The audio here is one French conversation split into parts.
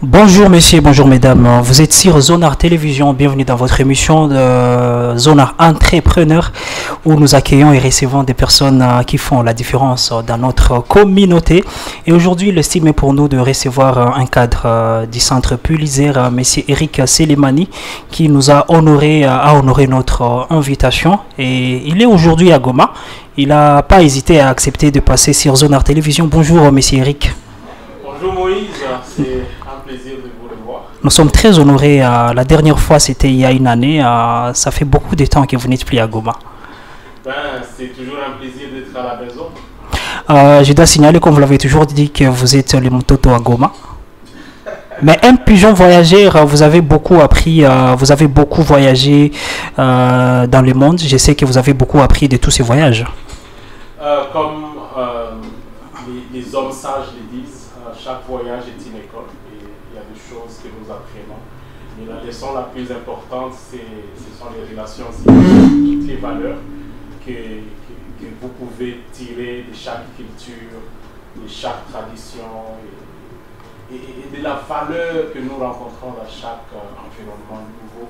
Bonjour messieurs, bonjour mesdames, vous êtes sur Zonard Télévision, bienvenue dans votre émission de Zonard Entrepreneur où nous accueillons et recevons des personnes qui font la différence dans notre communauté. Et aujourd'hui, l'estime est pour nous de recevoir un cadre du centre Pulitzer, monsieur Eric Selemani, qui nous a honoré notre invitation. Et il est aujourd'hui à Goma. Il n'a pas hésité à accepter de passer sur Zonard Télévision. Bonjour monsieur Eric. Bonjour Moïse, c'est un plaisir de vous revoir. Nous sommes très honorés. La dernière fois, c'était il y a une année. Ça fait beaucoup de temps que vous n'êtes plus à Goma. C'est toujours un plaisir d'être à la maison. Je dois signaler, comme vous l'avez toujours dit, que vous êtes le Mtoto à Goma. Mais un pigeon voyageur, vous avez beaucoup appris, vous avez beaucoup voyagé dans le monde. Je sais que vous avez beaucoup appris de tous ces voyages. Comme les hommes sages le disent, chaque voyage est une école et il y a des choses que nous apprenons. Mais la leçon la plus importante, ce sont les relations humaines, toutes les valeurs que vous pouvez tirer de chaque culture, de chaque tradition et de la valeur que nous rencontrons dans chaque environnement nouveau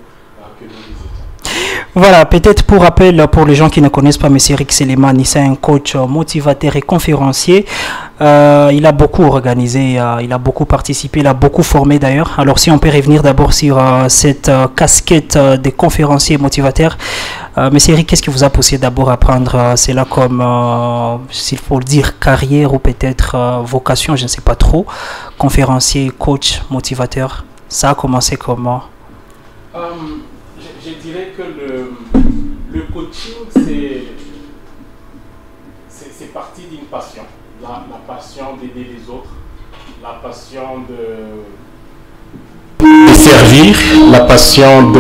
que nous visitons. Voilà, peut-être pour rappel, pour les gens qui ne connaissent pas M. Eric Selemani, c'est un coach motivateur et conférencier. Il a beaucoup organisé, il a beaucoup participé, il a beaucoup formé d'ailleurs. Alors si on peut revenir d'abord sur cette casquette de conférencier motivateur, M. Eric, qu'est-ce qui vous a poussé d'abord à prendre cela comme, s'il faut le dire, carrière ou peut-être vocation, je ne sais pas trop, conférencier, coach, motivateur, ça a commencé comment? Je dirais que le coaching, c'est parti d'une passion. La passion d'aider les autres, la passion de servir, la passion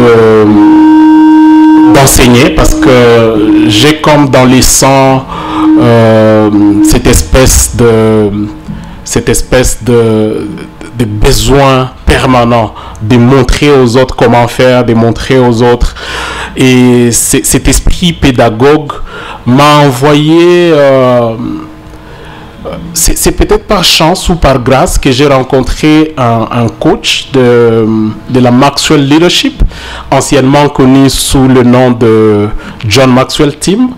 d'enseigner, parce que j'ai comme dans les sangs cette espèce de besoin permanent de montrer aux autres comment faire, de montrer aux autres. Et cet esprit pédagogue m'a envoyé, c'est peut-être par chance ou par grâce que j'ai rencontré un coach de la Maxwell Leadership, anciennement connu sous le nom de John Maxwell Team.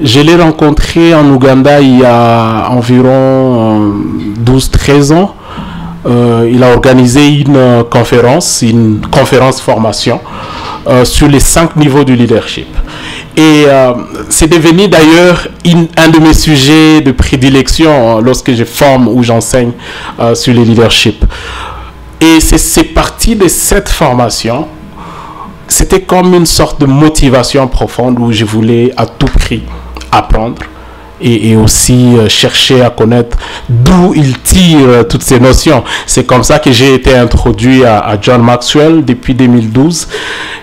Je l'ai rencontré en Ouganda il y a environ 12-13 ans. Il a organisé une conférence formation sur les 5 niveaux du leadership. Et c'est devenu d'ailleurs un de mes sujets de prédilection lorsque je forme ou j'enseigne sur le leadership. Et c'est parti de cette formation. C'était comme une sorte de motivation profonde où je voulais à tout prix apprendre. Et aussi chercher à connaître d'où il tire toutes ces notions. C'est comme ça que j'ai été introduit à John Maxwell depuis 2012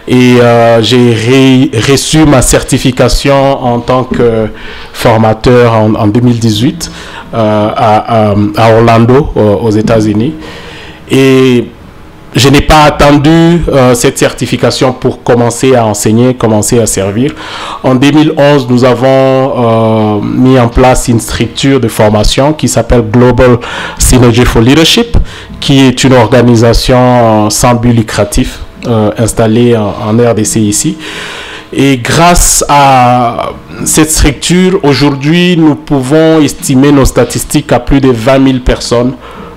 et j'ai reçu ma certification en tant que formateur en 2018 à Orlando, aux États-Unis. Et je n'ai pas attendu cette certification pour commencer à enseigner, commencer à servir. En 2011, nous avons mis en place une structure de formation qui s'appelle Global Synergy for Leadership, qui est une organisation sans but lucratif installée en RDC ici. Et grâce à cette structure, aujourd'hui, nous pouvons estimer nos statistiques à plus de 20 000 personnes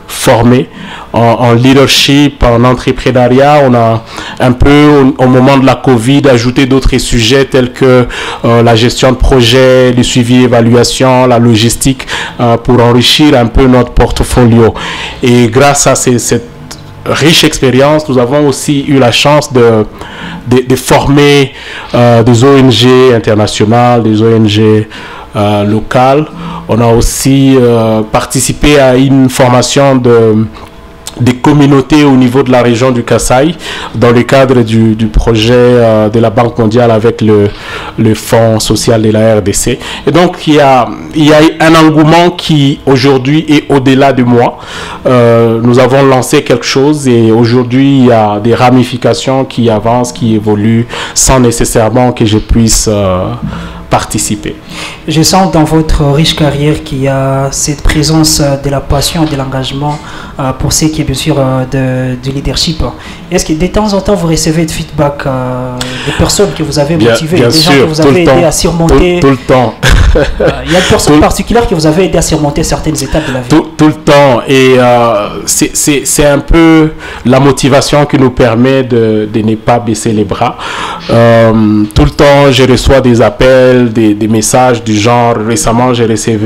formés en leadership, en entrepreneuriat. On a un peu, au moment de la Covid, ajouté d'autres sujets tels que la gestion de projet, le suivi, évaluation, la logistique, pour enrichir un peu notre portfolio. Et grâce à cette riche expérience, nous avons aussi eu la chance de former des ONG internationales, des ONG locales. On a aussi participé à une formation des communautés au niveau de la région du Kasaï dans le cadre du projet de la Banque mondiale avec le Fonds social de la RDC. Et donc il y a un engouement qui aujourd'hui est au-delà de moi. Nous avons lancé quelque chose et aujourd'hui il y a des ramifications qui avancent, qui évoluent sans nécessairement que je puisse participer. Je sens dans votre riche carrière qu'il y a cette présence de la passion et de l'engagement pour ce qui est bien sûr de leadership. Est-ce que de temps en temps vous recevez de feedback des personnes que vous avez motivées, des gens que vous avez aidé à surmonter? Tout le temps. Il y a une personne particulière que vous avez aidé à surmonter certaines étapes de la vie. Tout le temps. Et c'est un peu la motivation qui nous permet de ne pas baisser les bras. Tout le temps, je reçois des appels, des messages du genre. Récemment, j'ai reçu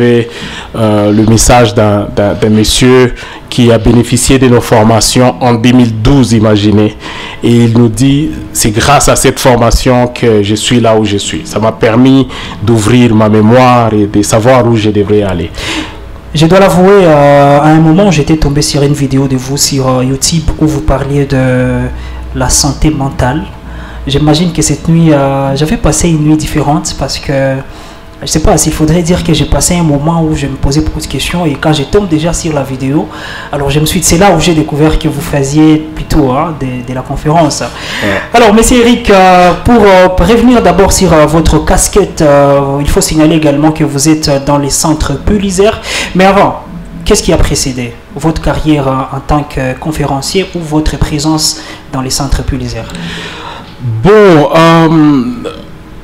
le message d'un monsieur qui a bénéficié de nos formations en 2012, imaginez. Et il nous dit, c'est grâce à cette formation que je suis là où je suis. Ça m'a permis d'ouvrir ma mémoire et de savoir où je devrais aller. Je dois l'avouer, à un moment, j'étais tombé sur une vidéo de vous sur YouTube où vous parliez de la santé mentale. J'imagine que cette nuit, j'avais passé une nuit différente parce que je ne sais pas s'il faudrait dire que j'ai passé un moment où je me posais beaucoup de questions, et quand je tombe déjà sur la vidéo, alors je me suis dit, c'est là où j'ai découvert que vous faisiez plutôt de la conférence. Ouais. Alors, monsieur Eric, pour revenir d'abord sur votre casquette, il faut signaler également que vous êtes dans les centres Pulitzer. Mais avant, qu'est-ce qui a précédé votre carrière en tant que conférencier ou votre présence dans les centres Pulitzer? Bon,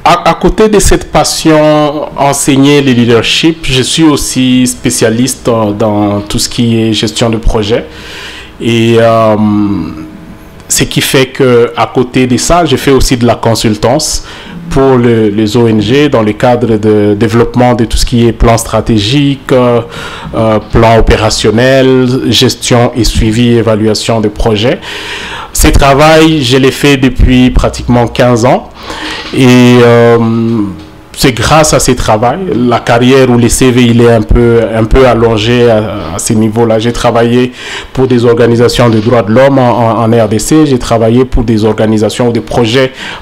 à côté de cette passion, enseigner le leadership, je suis aussi spécialiste dans tout ce qui est gestion de projet. Et ce qui fait qu'à côté de ça, je fais aussi de la consultance pour les ONG dans le cadre de développement de tout ce qui est plan stratégique, plan opérationnel, gestion et suivi, évaluation de projets. Ce travail, je l'ai fait depuis pratiquement 15 ans. Et c'est grâce à ce travail, la carrière où le CV il est un peu allongé à ce niveau-là. J'ai travaillé pour des organisations de droits de l'homme en RDC, j'ai travaillé pour des organisations ou des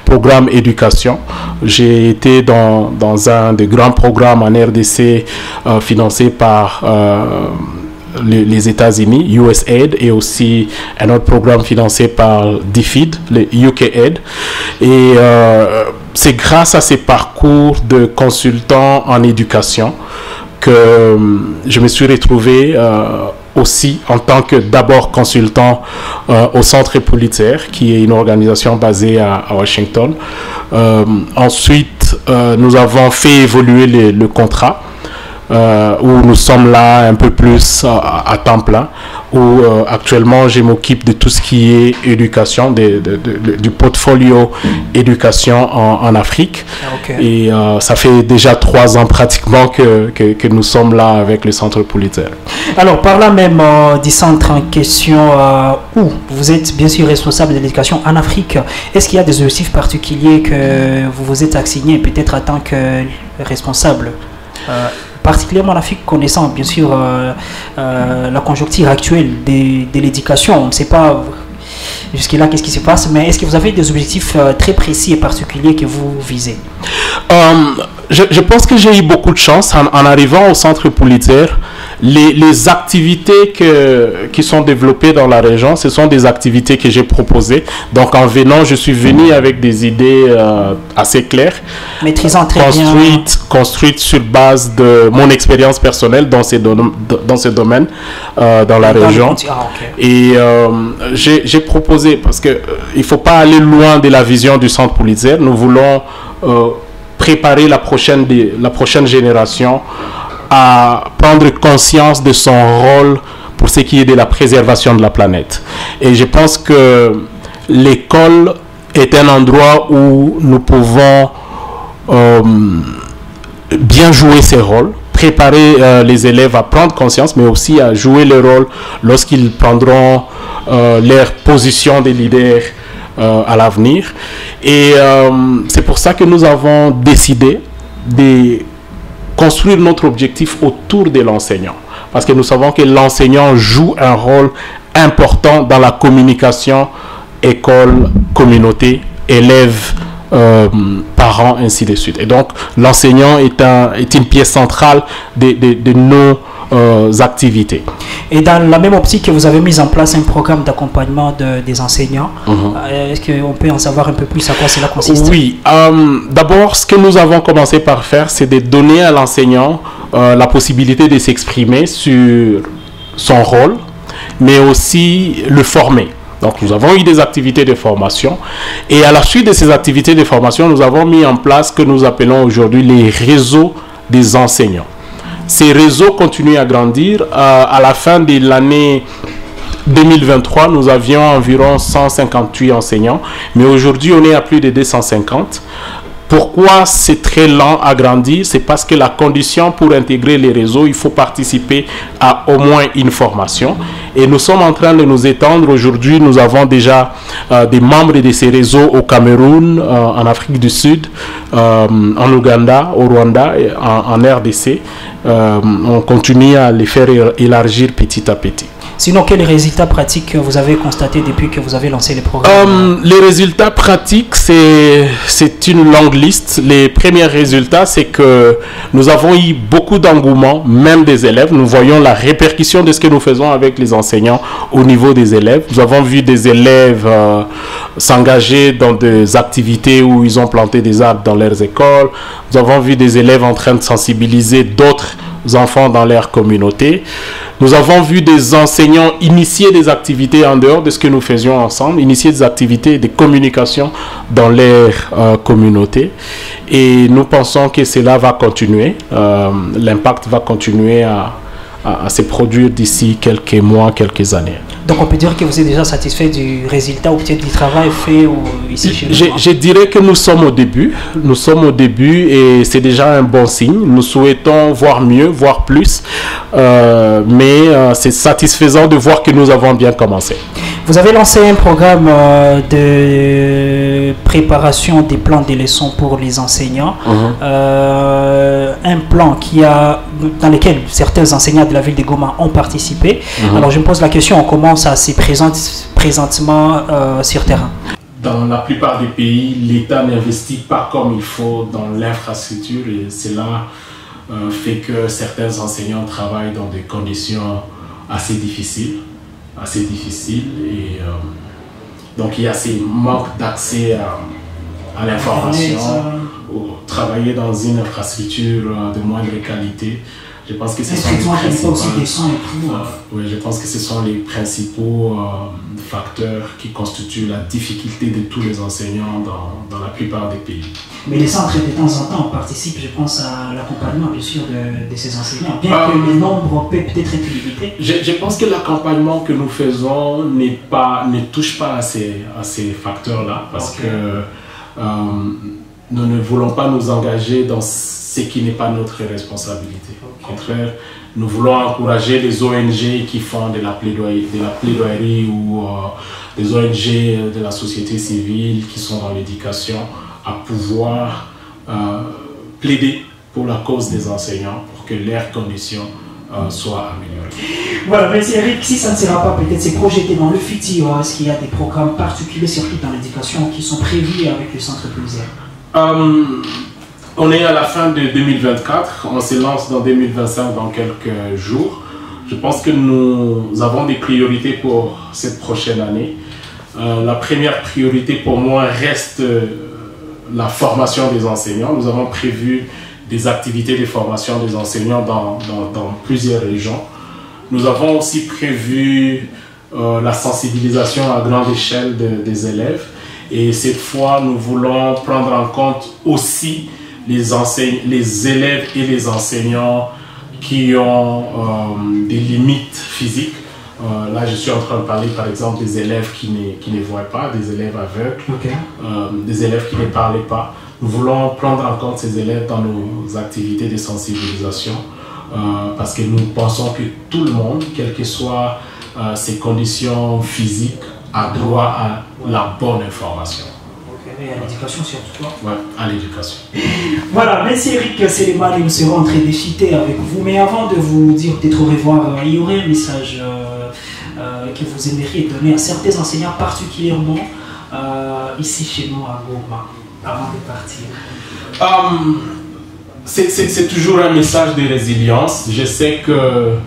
programmes éducation. J'ai été dans un des grands programmes en RDC financés par les États-Unis, USAID, et aussi un autre programme financé par DFID, le UKAID. Et c'est grâce à ces parcours de consultant en éducation que je me suis retrouvé aussi en tant que d'abord consultant au Centre Pulitzer, qui est une organisation basée à Washington. Ensuite, nous avons fait évoluer le contrat, où nous sommes là un peu plus à temps plein, où actuellement je m'occupe de tout ce qui est éducation, du portfolio éducation en Afrique. Okay. Et ça fait déjà 3 ans pratiquement que nous sommes là avec le Centre Pulitzer. Alors par là même du centre en question, où vous êtes bien sûr responsable de l'éducation en Afrique, est-ce qu'il y a des objectifs particuliers que vous vous êtes assigné peut-être en tant que responsable particulièrement en Afrique, connaissant bien sûr la conjoncture actuelle de l'éducation? On ne sait pas jusque-là qu'est-ce qui se passe, mais est-ce que vous avez des objectifs très précis et particuliers que vous visez? Je pense que j'ai eu beaucoup de chance en arrivant au Centre Pulitzer. Les activités qui sont développées dans la région, ce sont des activités que j'ai proposées. Donc en venant, je suis venu avec des idées assez claires, maîtrisant très bien, construites sur base de mon expérience personnelle dans ce domaine, dans la région. Et j'ai proposé, parce qu'il ne faut pas aller loin de la vision du Centre Pulitzer. Nous voulons préparer la prochaine génération à prendre conscience de son rôle pour ce qui est de la préservation de la planète. Et je pense que l'école est un endroit où nous pouvons bien jouer ce rôle, préparer les élèves à prendre conscience, mais aussi à jouer le rôle lorsqu'ils prendront leur position de leader à l'avenir. Et c'est pour ça que nous avons décidé de construire notre objectif autour de l'enseignant. Parce que nous savons que l'enseignant joue un rôle important dans la communication école, communauté, élève, parents, ainsi de suite. Et donc, l'enseignant est une pièce centrale de nos activités. Et dans la même optique que vous avez mis en place un programme d'accompagnement des enseignants, est-ce qu'on peut en savoir un peu plus à quoi cela consiste? Oui, d'abord ce que nous avons commencé par faire, c'est de donner à l'enseignant la possibilité de s'exprimer sur son rôle mais aussi le former. Donc nous avons eu des activités de formation et à la suite de ces activités de formation, nous avons mis en place ce que nous appelons aujourd'hui les réseaux des enseignants. Ces réseaux continuent à grandir. À la fin de l'année 2023, nous avions environ 158 enseignants, mais aujourd'hui on est à plus de 250. Pourquoi c'est très lent à grandir? C'est parce que la condition pour intégrer les réseaux, il faut participer à au moins une formation. Et nous sommes en train de nous étendre. Aujourd'hui, nous avons déjà des membres de ces réseaux au Cameroun, en Afrique du Sud, en Ouganda, au Rwanda, et en RDC. On continue à les faire élargir petit à petit. Sinon, quels résultats pratiques vous avez constatés depuis que vous avez lancé les programmes? Les résultats pratiques, c'est une longue liste. Les premiers résultats, c'est que nous avons eu beaucoup d'engouement, même des élèves. Nous voyons la répercussion de ce que nous faisons avec les enseignants au niveau des élèves. Nous avons vu des élèves s'engager dans des activités où ils ont planté des arbres dans leurs écoles. Nous avons vu des élèves en train de sensibiliser d'autres enfants dans leur communauté. Nous avons vu des enseignants initier des activités en dehors de ce que nous faisions ensemble, initier des activités de communication dans leur communauté. Et nous pensons que cela va continuer. L'impact va continuer à se produire d'ici quelques mois, quelques années. Donc on peut dire que vous êtes déjà satisfait du résultat ou peut-être du travail fait ici chez nous? Je dirais que nous sommes au début. Nous sommes au début et c'est déjà un bon signe. Nous souhaitons voir mieux, voir plus. Mais c'est satisfaisant de voir que nous avons bien commencé. Vous avez lancé un programme de préparation des plans de leçons pour les enseignants. Un plan dans lequel certains enseignants de la ville de Goma ont participé. Alors je me pose la question, comment ça se présente présentement sur terrain? Dans la plupart des pays, l'État n'investit pas comme il faut dans l'infrastructure et cela fait que certains enseignants travaillent dans des conditions assez difficiles. Et donc il y a ces manques d'accès à l'information, travailler dans une infrastructure de moindre qualité. Je pense que ce sont les principaux facteurs qui constituent la difficulté de tous les enseignants dans la plupart des pays. Mais les centres, de temps en temps, participent, je pense, à l'accompagnement, bien sûr, de ces enseignants, bien que le nombre peut peut-être être limité. Je pense que l'accompagnement que nous faisons ne touche pas à ces facteurs-là, parce que nous ne voulons pas nous engager dans ce qui n'est pas notre responsabilité. Au contraire, nous voulons encourager les ONG qui font de la plaidoirie ou des ONG de la société civile qui sont dans l'éducation à pouvoir plaider pour la cause des enseignants pour que leurs conditions soient améliorées. Voilà, merci Eric. Si ça ne sera pas peut-être c'est projeté dans le futur, est-ce qu'il y a des programmes particuliers, surtout dans l'éducation, qui sont prévus avec le centre Pulsar? On est à la fin de 2024, on se lance dans 2025 dans quelques jours. Je pense que nous avons des priorités pour cette prochaine année. La première priorité pour moi reste la formation des enseignants. Nous avons prévu des activités de formation des enseignants dans plusieurs régions. Nous avons aussi prévu la sensibilisation à grande échelle des élèves. Et cette fois, nous voulons prendre en compte aussi les élèves et les enseignants qui ont des limites physiques. Là, je suis en train de parler par exemple des élèves qui ne voient pas, des élèves aveugles, des élèves qui ne parlent pas. Nous voulons prendre en compte ces élèves dans nos activités de sensibilisation parce que nous pensons que tout le monde, quelles que soient ses conditions physiques, a droit à la bonne information. Et à l'éducation surtout quoi? Ouais, à l'éducation. Voilà, merci Eric Séléman, nous serons en train de discuter avec vous. Mais avant de vous dire peut-être au revoir, il y aurait un message que vous aimeriez donner à certains enseignants, particulièrement ici chez nous à Goma, avant de partir. C'est toujours un message de résilience. Je sais que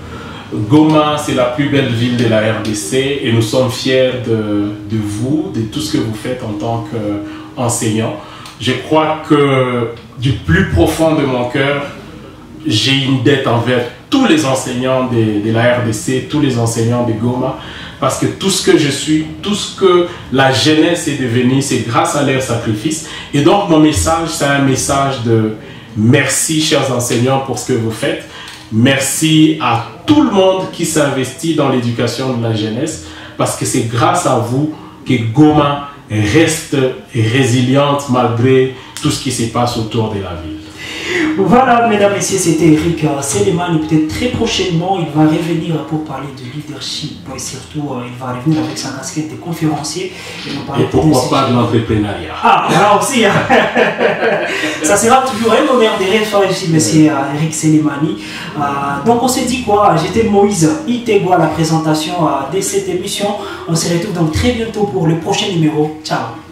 Goma, c'est la plus belle ville de la RDC et nous sommes fiers de vous, de tout ce que vous faites en tant qu'enseignant. Je crois que du plus profond de mon cœur, j'ai une dette envers tous les enseignants de la RDC, tous les enseignants de Goma, parce que tout ce que je suis, tout ce que la jeunesse est devenue, c'est grâce à leur sacrifice. Et donc mon message, c'est un message de merci, chers enseignants, pour ce que vous faites. Merci à tout le monde qui s'investit dans l'éducation de la jeunesse, parce que c'est grâce à vous que Goma reste résiliente malgré tout ce qui se passe autour de la ville. Voilà, mesdames et messieurs, c'était Eric Selemani. Peut-être très prochainement, il va revenir pour parler de leadership et surtout, il va revenir avec sa casquette de conférencier. Et pourquoi pas de l'entrepreneuriat. Ah, voilà aussi. Hein. Ça sera toujours un honneur de recevoir ici, monsieur Eric Selemani. Donc, on s'est dit quoi? J'étais Moïse Itego à la présentation de cette émission. On se retrouve donc très bientôt pour le prochain numéro. Ciao.